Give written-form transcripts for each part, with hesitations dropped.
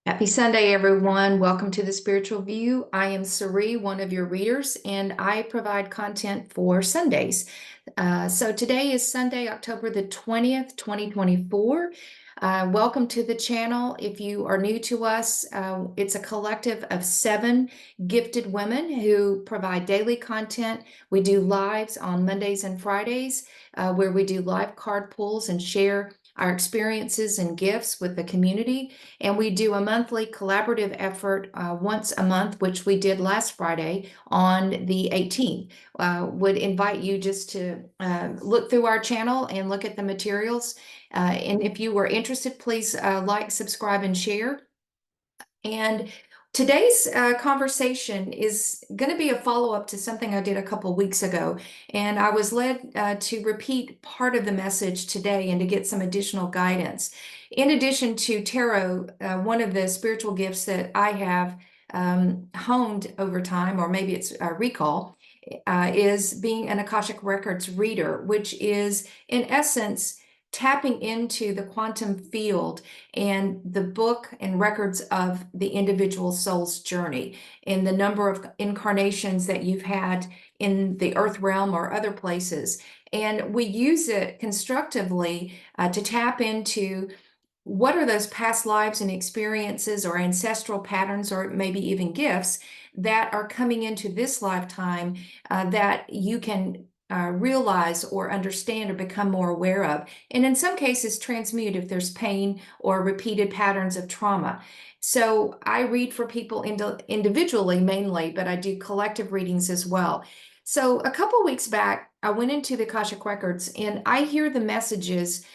Happy Sunday, everyone. Welcome to the Spiritual View. I am Sari, one of your readers, and I provide content for Sundays. So today is Sunday, October the 20th, 2024. Welcome to the channel. If you are new to us, it's a collective of 7 gifted women who provide daily content. We do lives on Mondays and Fridays, where we do live card pulls and share our experiences and gifts with the community. And we do a monthly collaborative effort once a month, which we did last Friday on the 18th. Would invite you just to look through our channel and look at the materials. And if you were interested, please like, subscribe, and share. And today's conversation is going to be a follow-up to something I did a couple weeks ago. And I was led to repeat part of the message today and to get some additional guidance. In addition to tarot, one of the spiritual gifts that I have honed over time, or maybe it's recall, is being an Akashic Records reader, which is in essence tapping into the quantum field and the book and records of the individual soul's journey and the number of incarnations that you've had in the earth realm or other places. And we use it constructively to tap into what are those past lives and experiences or ancestral patterns or maybe even gifts that are coming into this lifetime that you can realize or understand or become more aware of, and in some cases transmute if there's pain or repeated patterns of trauma. So I read for people individually mainly, but I do collective readings as well. So a couple weeks back, I went into the Akashic Records and I hear the messages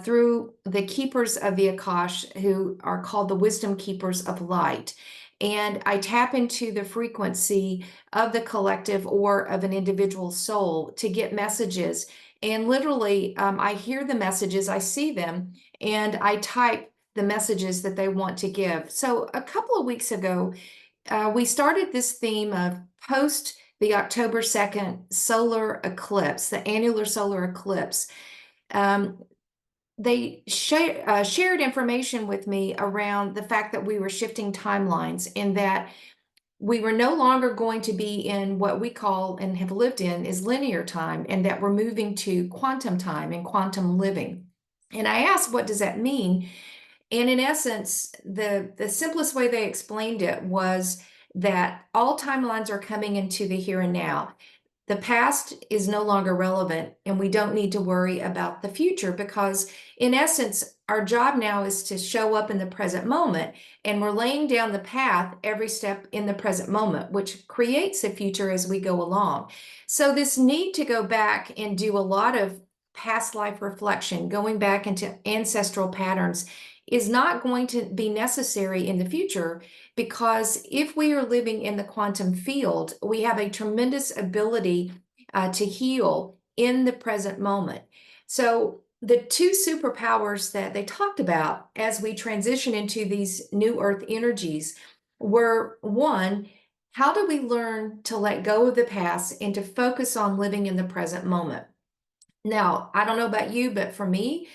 through the keepers of the Akash, who are called the wisdom keepers of light. And I tap into the frequency of the collective or of an individual soul to get messages. And literally, I hear the messages, I see them, and I type the messages that they want to give. So a couple of weeks ago, we started this theme of post the October 2nd solar eclipse, the annular solar eclipse. They shared information with me around the fact that we were shifting timelines and that we were no longer going to be in what we call and have lived in is linear time, and that we're moving to quantum time and quantum living. And I asked, what does that mean? And in essence, the simplest way they explained it was that all timelines are coming into the here and now. The past is no longer relevant, and we don't need to worry about the future because, in essence, our job now is to show up in the present moment, and we're laying down the path every step in the present moment, which creates the future as we go along. So this need to go back and do a lot of past life reflection, going back into ancestral patterns, is not going to be necessary in the future, because if we are living in the quantum field, we have a tremendous ability to heal in the present moment. So the 2 superpowers that they talked about as we transition into these new earth energies were, 1, how do we learn to let go of the past and to focus on living in the present moment? Now, I don't know about you, but for me,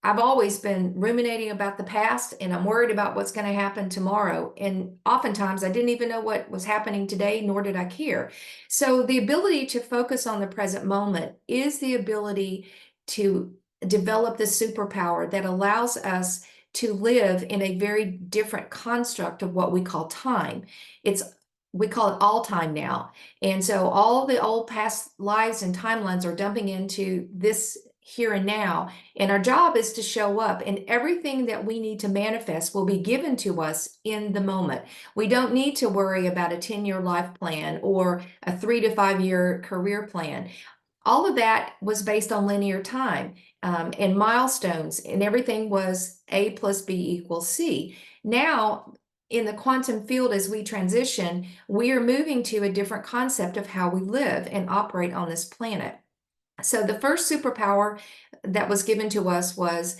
I've always been ruminating about the past, and I'm worried about what's going to happen tomorrow. And oftentimes I didn't even know what was happening today, nor did I care. So the ability to focus on the present moment is the ability to develop the superpower that allows us to live in a very different construct of what we call time. We call it all time now. And so all the old past lives and timelines are dumping into this here and now. And our job is to show up, and everything that we need to manifest will be given to us in the moment. We don't need to worry about a 10-year life plan or a 3 to 5 year career plan. All of that was based on linear time and milestones, and everything was A plus B equals C. Now, in the quantum field, as we transition, we are moving to a different concept of how we live and operate on this planet. So the first superpower that was given to us was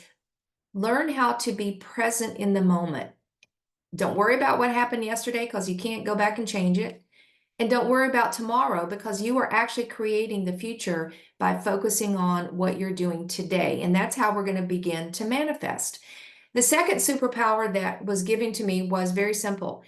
learn how to be present in the moment. Don't worry about what happened yesterday because you can't go back and change it. And don't worry about tomorrow because you are actually creating the future by focusing on what you're doing today. And that's how we're going to begin to manifest. The second superpower that was given to me was very simple.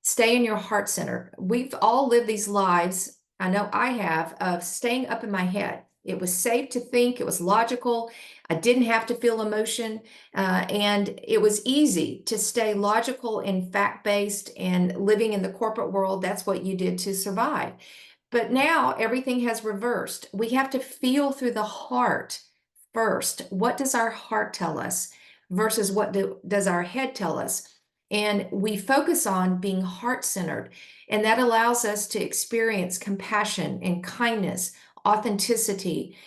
Stay in your heart center. We've all lived these lives, I know I have, of staying up in my head. It was safe to think, it was logical. I didn't have to feel emotion. And it was easy to stay logical and fact-based, and living in the corporate world, that's what you did to survive. But now everything has reversed. We have to feel through the heart first. What does our heart tell us versus what does our head tell us? And we focus on being heart-centered, and that allows us to experience compassion and kindness, authenticity,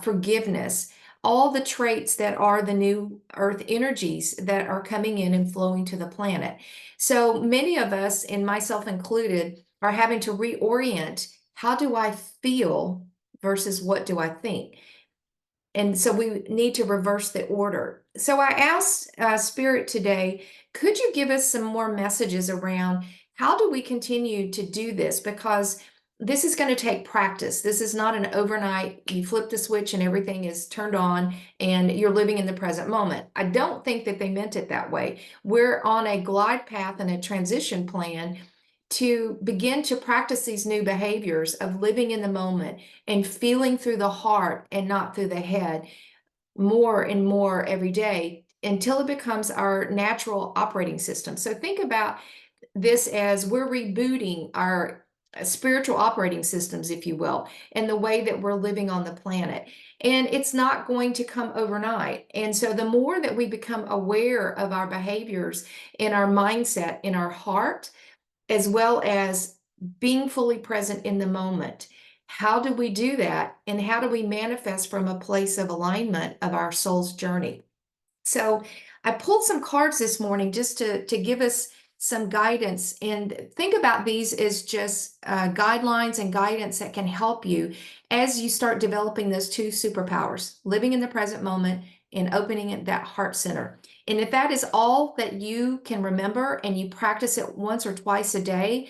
forgiveness, all the traits that are the new earth energies that are coming in and flowing to the planet. So many of us, and myself included, are having to reorient. How do I feel versus what do I think? And so we need to reverse the order. So I asked Spirit today, could you give us some more messages around how do we continue to do this? Because this is going to take practice. This is not an overnight, you flip the switch and everything is turned on and you're living in the present moment. I don't think that they meant it that way. We're on a glide path and a transition plan to begin to practice these new behaviors of living in the moment and feeling through the heart and not through the head more and more every day until it becomes our natural operating system. So think about this as we're rebooting our spiritual operating systems, if you will, and the way that we're living on the planet. And it's not going to come overnight. And so the more that we become aware of our behaviors in our mindset, in our heart, as well as being fully present in the moment. How do we do that? And how do we manifest from a place of alignment of our soul's journey? So I pulled some cards this morning just to give us some guidance, and think about these as just guidelines and guidance that can help you as you start developing those two superpowers, living in the present moment and opening that heart center. And if that is all that you can remember and you practice it once or twice a day,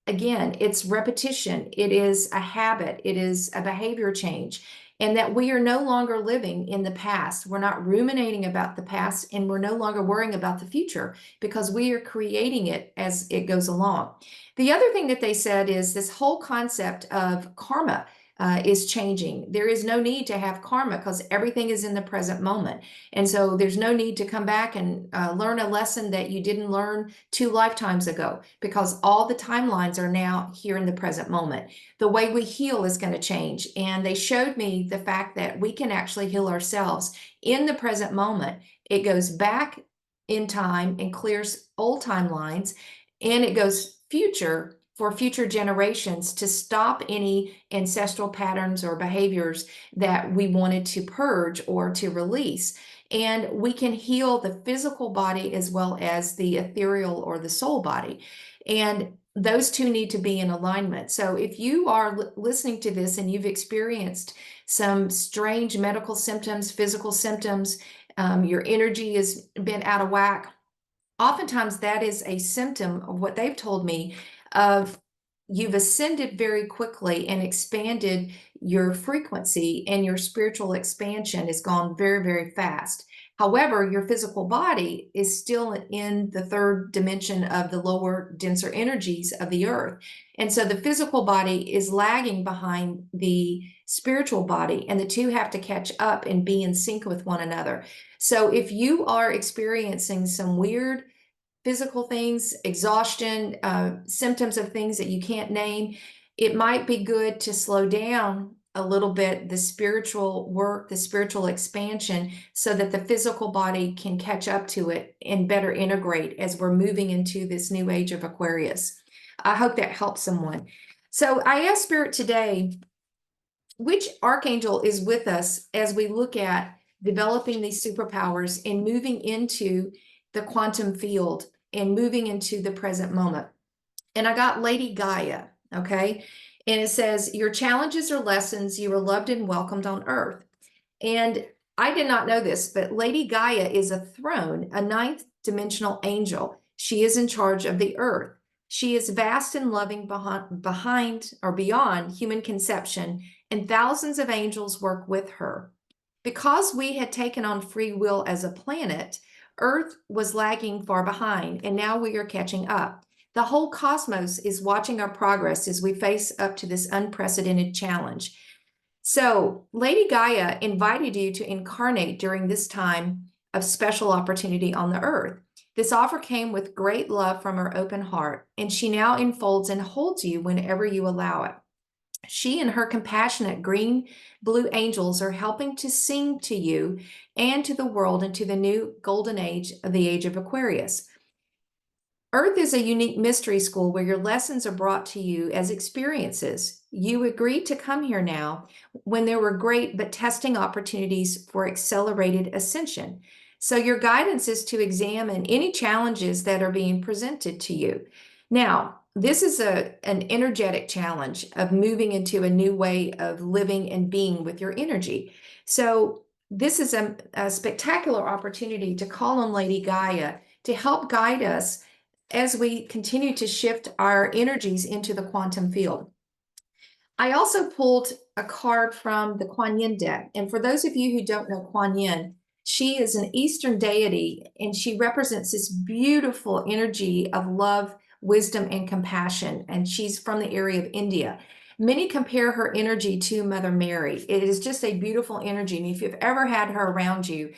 again, it's repetition, it is a habit, it is a behavior change, and that we are no longer living in the past. We're not ruminating about the past, and we're no longer worrying about the future because we are creating it as it goes along. The other thing that they said is this whole concept of karma is changing. There is no need to have karma because everything is in the present moment. And so there's no need to come back and learn a lesson that you didn't learn 2 lifetimes ago, because all the timelines are now here in the present moment. The way we heal is going to change. And they showed me the fact that we can actually heal ourselves in the present moment. It goes back in time and clears old timelines, and it goes future for future generations to stop any ancestral patterns or behaviors that we wanted to purge or to release. And we can heal the physical body as well as the ethereal or the soul body. And those two need to be in alignment. So if you are listening to this and you've experienced some strange medical symptoms, physical symptoms, your energy has been out of whack, oftentimes that is a symptom of what they've told me of you've ascended very quickly and expanded your frequency, and your spiritual expansion has gone very, very fast. However, your physical body is still in the third dimension of the lower, denser energies of the earth. And so the physical body is lagging behind the spiritual body, and the two have to catch up and be in sync with one another. So if you are experiencing some weird physical things, exhaustion, symptoms of things that you can't name, it might be good to slow down a little bit the spiritual work, the spiritual expansion, so that the physical body can catch up to it and better integrate as we're moving into this new age of Aquarius. I hope that helps someone. So I asked Spirit today, which archangel is with us as we look at developing these superpowers and moving into the quantum field and moving into the present moment? And I got Lady Gaia, okay? And it says, your challenges are lessons, you are loved and welcomed on earth. And I did not know this, but Lady Gaia is a throne, a ninth dimensional angel. She is in charge of the earth. She is vast and loving behind or beyond human conception, and thousands of angels work with her. Because we had taken on free will as a planet, Earth was lagging far behind, and now we are catching up. The whole cosmos is watching our progress as we face up to this unprecedented challenge. So, Lady Gaia invited you to incarnate during this time of special opportunity on the earth. This offer came with great love from her open heart, and she now enfolds and holds you whenever you allow it. She and her compassionate green blue angels are helping to sing to you and to the world into the new golden age of the age of Aquarius. Earth is a unique mystery school where your lessons are brought to you as experiences. You agreed to come here now when there were great but testing opportunities for accelerated ascension. So your guidance is to examine any challenges that are being presented to you. Now, this is an energetic challenge of moving into a new way of living and being with your energy. So this is a spectacular opportunity to call on Lady Gaia to help guide us as we continue to shift our energies into the quantum field. I also pulled a card from the Quan Yin deck. And for those of you who don't know Quan Yin, she is an Eastern deity, and she represents this beautiful energy of love, wisdom, and compassion. And she's from the area of India. Many compare her energy to Mother Mary. It is just a beautiful energy. And if you've ever had her around you,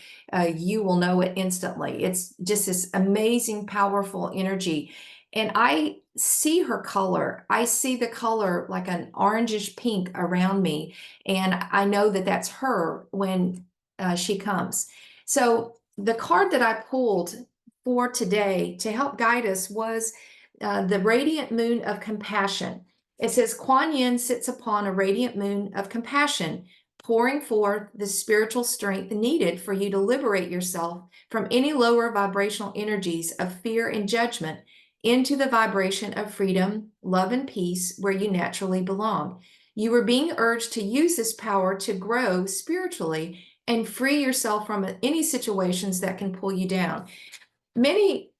you will know it instantly. It's just this amazing, powerful energy. And I see her color. I see the color like an orangish pink around me. And I know that that's her when she comes. So the card that I pulled for today to help guide us was the radiant moon of compassion. It says, Quan Yin sits upon a radiant moon of compassion, pouring forth the spiritual strength needed for you to liberate yourself from any lower vibrational energies of fear and judgment into the vibration of freedom, love, and peace where you naturally belong. You are being urged to use this power to grow spiritually and free yourself from any situations that can pull you down. Many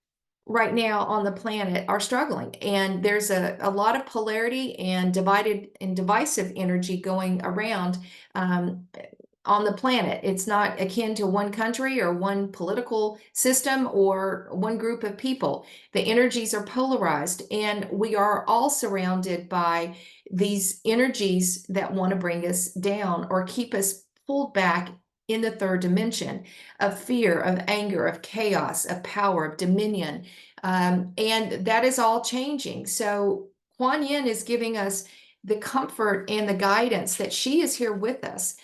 right now on the planet are struggling, and there's a lot of polarity and divided and divisive energy going around on the planet. It's not akin to one country or one political system or one group of people. The energies are polarized, and we are all surrounded by these energies that want to bring us down or keep us pulled back in the third dimension of fear, of anger, of chaos, of power, of dominion. And that is all changing. So Kuan Yin is giving us the comfort and the guidance that she is here with us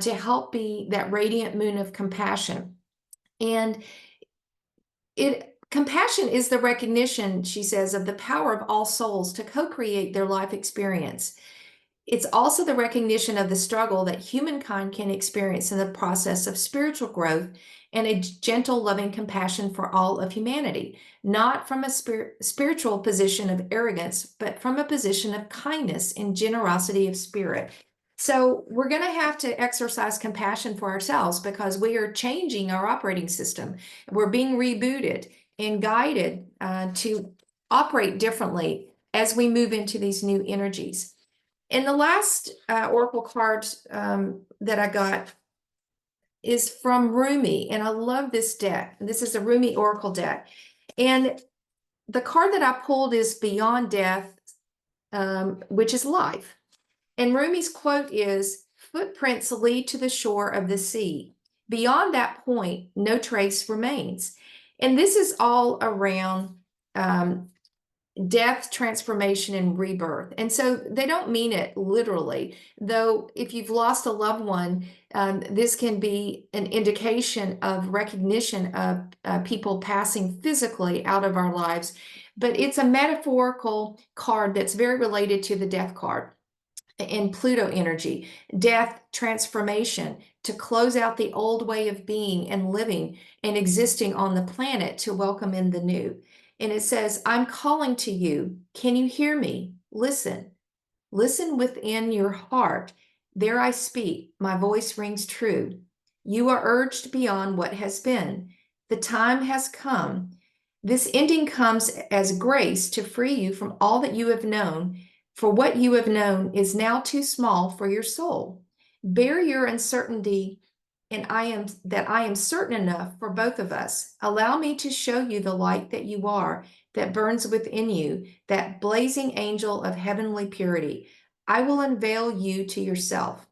to help be that radiant moon of compassion. And compassion is the recognition, she says, of the power of all souls to co-create their life experience. It's also the recognition of the struggle that humankind can experience in the process of spiritual growth and a gentle, loving compassion for all of humanity, not from a spiritual position of arrogance, but from a position of kindness and generosity of spirit. So we're going to have to exercise compassion for ourselves because we are changing our operating system. We're being rebooted and guided to operate differently as we move into these new energies. And the last oracle card that I got is from Roomie, and I love this deck. This is a Roomie oracle deck. And the card that I pulled is Beyond Death, which is life. And Rumie's quote is, footprints lead to the shore of the sea. Beyond that point, no trace remains. And this is all around death, transformation, and rebirth. And so they don't mean it literally, though if you've lost a loved one, this can be an indication of recognition of people passing physically out of our lives. But it's a metaphorical card that's very related to the death card and Pluto energy, death, transformation, to close out the old way of being and living and existing on the planet to welcome in the new. And it says, I'm calling to you. Can you hear me? Listen. Listen within your heart. There I speak. My voice rings true. You are urged beyond what has been. The time has come. This ending comes as grace to free you from all that you have known, for what you have known is now too small for your soul. Bear your uncertainty and I am certain enough for both of us. Allow me to show you the light that you are, that burns within you, that blazing angel of heavenly purity. I will unveil you to yourself.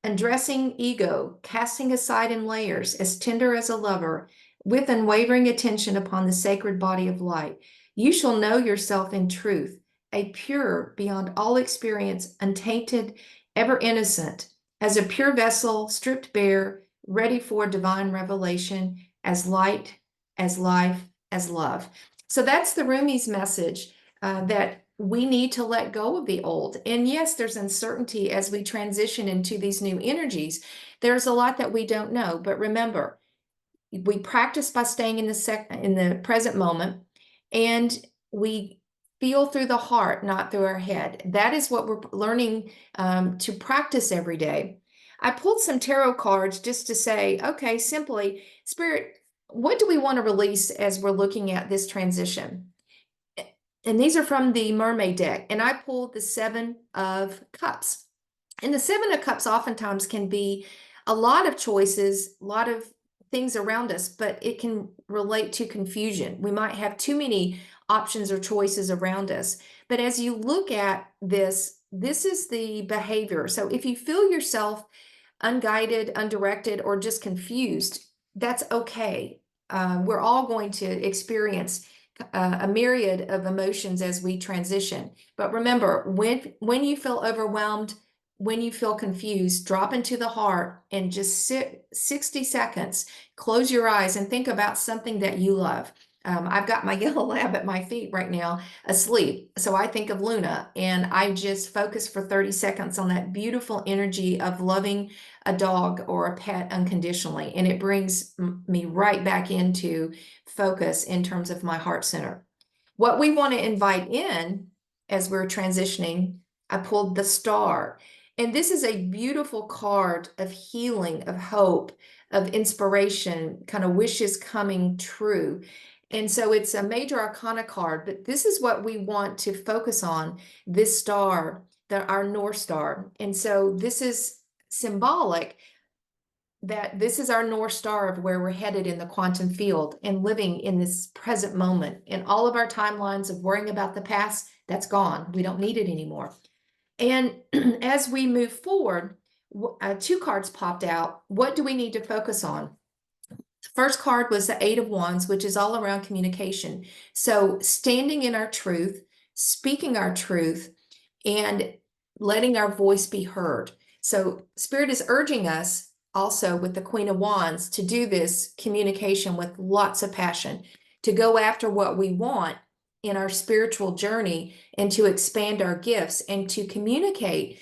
Undressing ego, casting aside in layers, as tender as a lover, with unwavering attention upon the sacred body of light, you shall know yourself in truth, a pure, beyond all experience, untainted, ever innocent, as a pure vessel, stripped bare, ready for divine revelation, as light, as life, as love. So that's the Rumi's message, that we need to let go of the old. And yes, there's uncertainty as we transition into these new energies. There's a lot that we don't know, but remember, we practice by staying in the present moment, and we feel through the heart, not through our head. That is what we're learning to practice every day. I pulled some tarot cards just to say, okay, simply, Spirit, what do we want to release as we're looking at this transition? And these are from the Mermaid deck, and I pulled the Seven of Cups. And the Seven of Cups oftentimes can be a lot of choices, a lot of things around us, but it can relate to confusion. We might have too many options or choices around us. But as you look at this, this is the behavior. So if you feel yourself unguided, undirected, or just confused, that's okay. We're all going to experience a myriad of emotions as we transition. But remember, when you feel overwhelmed, when you feel confused, drop into the heart and just sit 60 seconds, close your eyes and think about something that you love. I've got my yellow lab at my feet right now asleep. So I think of Luna, and I just focus for 30 seconds on that beautiful energy of loving a dog or a pet unconditionally. And it brings me right back into focus in terms of my heart center. What we want to invite in as we're transitioning, I pulled the Star. And this is a beautiful card of healing, of hope, of inspiration, kind of wishes coming true. And so it's a major arcana card, but this is what we want to focus on, this star, our North Star. And so this is symbolic that this is our North Star of where we're headed in the quantum field and living in this present moment. And all of our timelines of worrying about the past, that's gone. We don't need it anymore. And as we move forward, two cards popped out. What do we need to focus on? The first card was the Eight of Wands, which is all around communication. So standing in our truth, speaking our truth, and letting our voice be heard. So Spirit is urging us also with the Queen of Wands to do this communication with lots of passion, to go after what we want in our spiritual journey and to expand our gifts and to communicate.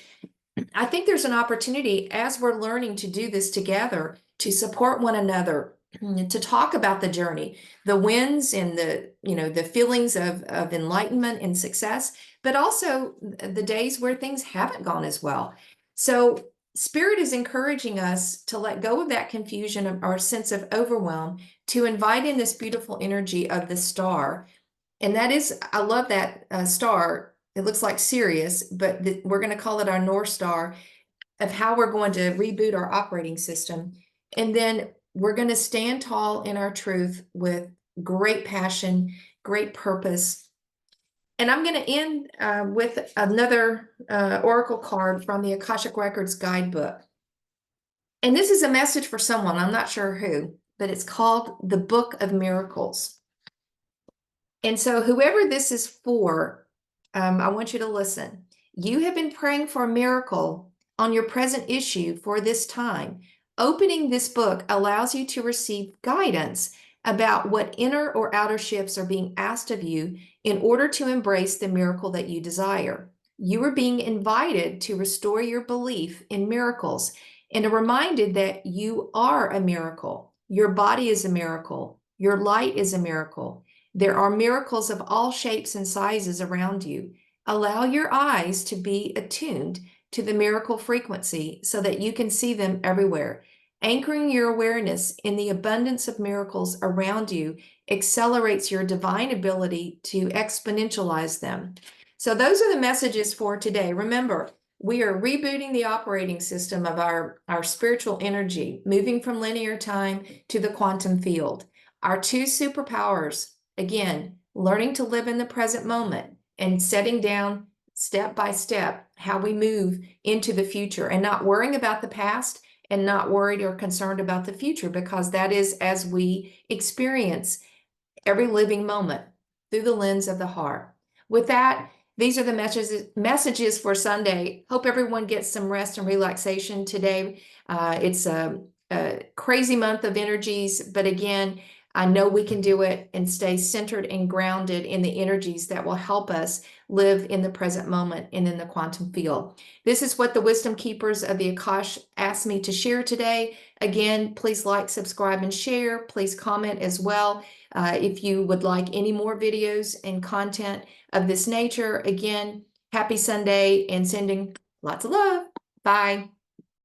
I think there's an opportunity as we're learning to do this together to support one another, to talk about the journey, the wins and the feelings of enlightenment and success, but also the days where things haven't gone as well. So Spirit is encouraging us to let go of that confusion of our sense of overwhelm, to invite in this beautiful energy of the star. And that is, I love that star. It looks like Sirius, but we're going to call it our North Star of how we're going to reboot our operating system. And then we're going to stand tall in our truth with great passion, great purpose. And I'm going to end with another oracle card from the Akashic Records guidebook. And this is a message for someone, I'm not sure who, but it's called the Book of Miracles. And so whoever this is for, I want you to listen. You have been praying for a miracle on your present issue for this time. Opening this book allows you to receive guidance about what inner or outer shifts are being asked of you in order to embrace the miracle that you desire. You are being invited to restore your belief in miracles and are reminded that you are a miracle. Your body is a miracle. Your light is a miracle. There are miracles of all shapes and sizes around you. Allow your eyes to be attuned to the miracle frequency so that you can see them everywhere. Anchoring your awareness in the abundance of miracles around you accelerates your divine ability to exponentialize them. So those are the messages for today. Remember, We are rebooting the operating system of our spiritual energy, moving from linear time to the quantum field. Our two superpowers, again, learning to live in the present moment and setting down step by step how we move into the future and not worrying about the past and not worried or concerned about the future, because that is as we experience every living moment through the lens of the heart. With that, these are the messages for Sunday. Hope everyone gets some rest and relaxation today. It's a crazy month of energies, but again, I know we can do it and stay centered and grounded in the energies that will help us live in the present moment and in the quantum field. This is what the wisdom keepers of the Akash asked me to share today. Again, please like, subscribe, and share. Please comment as well if you would like any more videos and content of this nature. Again, happy Sunday and sending lots of love. Bye.